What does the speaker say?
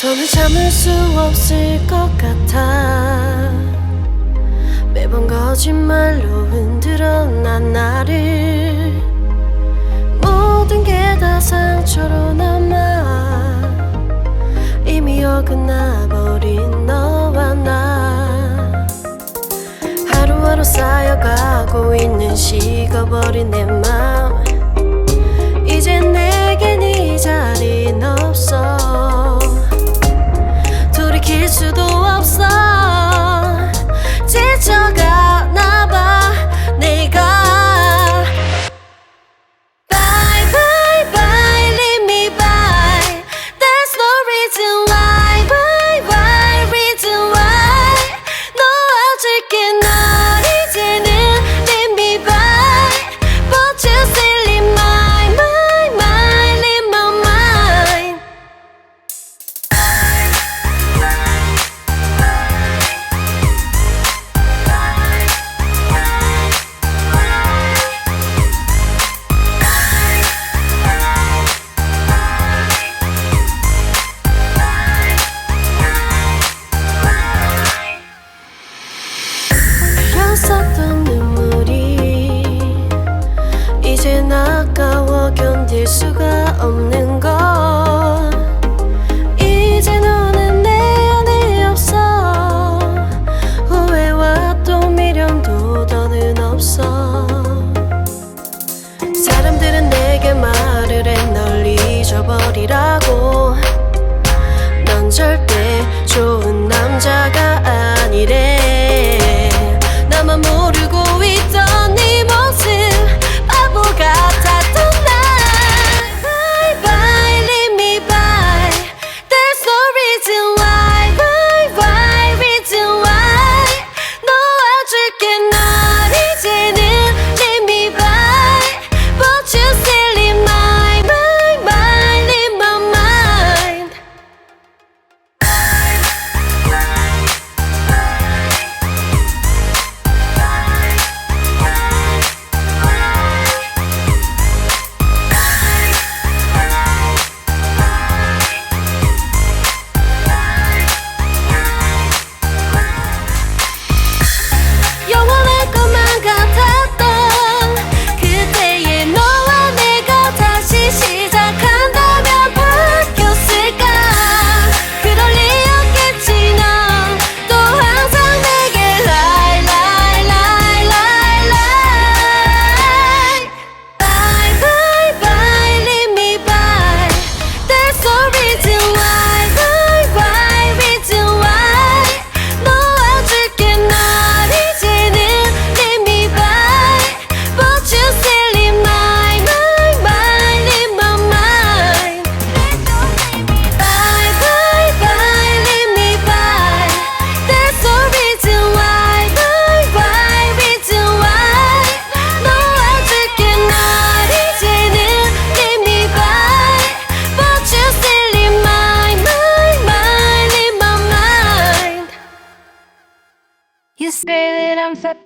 더는 참을 수 없을 것 같아. 매번 거짓말로 흔들어 난 나를. 모든 게 다 상처로 남아 이미 어긋나버린 너와 나. 하루하루 쌓여가고 있는 식어버린 내 맘. 이젠 내겐 이 자리는 없어. 돌이킬 수도 없어. 지쳐가나봐 내가. Bye bye bye leave me by. There's no reason why. Why why reason why. 놓아줄게 널 이제는 leave me by. But you still leave my mind leave my mind. 흘렸었던 눈물이 이젠 아까워 견딜 수가 없는 것. 이제 너는 내 안에 없어. 후회와 또 미련도 더는 없어. 사람들은 내게 말을 해 널 잊어버리라고. 넌 절대 좋은 남자가 아니래. 나만 모르고 있던 네 모습 바보 같았던 날. Bye bye leave me by. There's no reason why. Why reason why. 놓아줄게 널 이제는 leave me by. But you still leave my mind leave my mind. 영원할 것만 같았던 그때의 너와 내가 다시 시작한다면 바뀌었을까. 그럴 리 없겠지. 넌 또 항상 내게 lie lie lie lie lie. Bye bye bye leave me by. There's no reason why. Why reason why. 놓아줄게 널 이제는 leave me by. But you still leave my mind leave my mind. Bye bye bye leave me by. There's no reason why. Why reason why. 놓아줄게 널 이제는 leave me by. But you still leave my mind leave my mind. You say that I'm fat.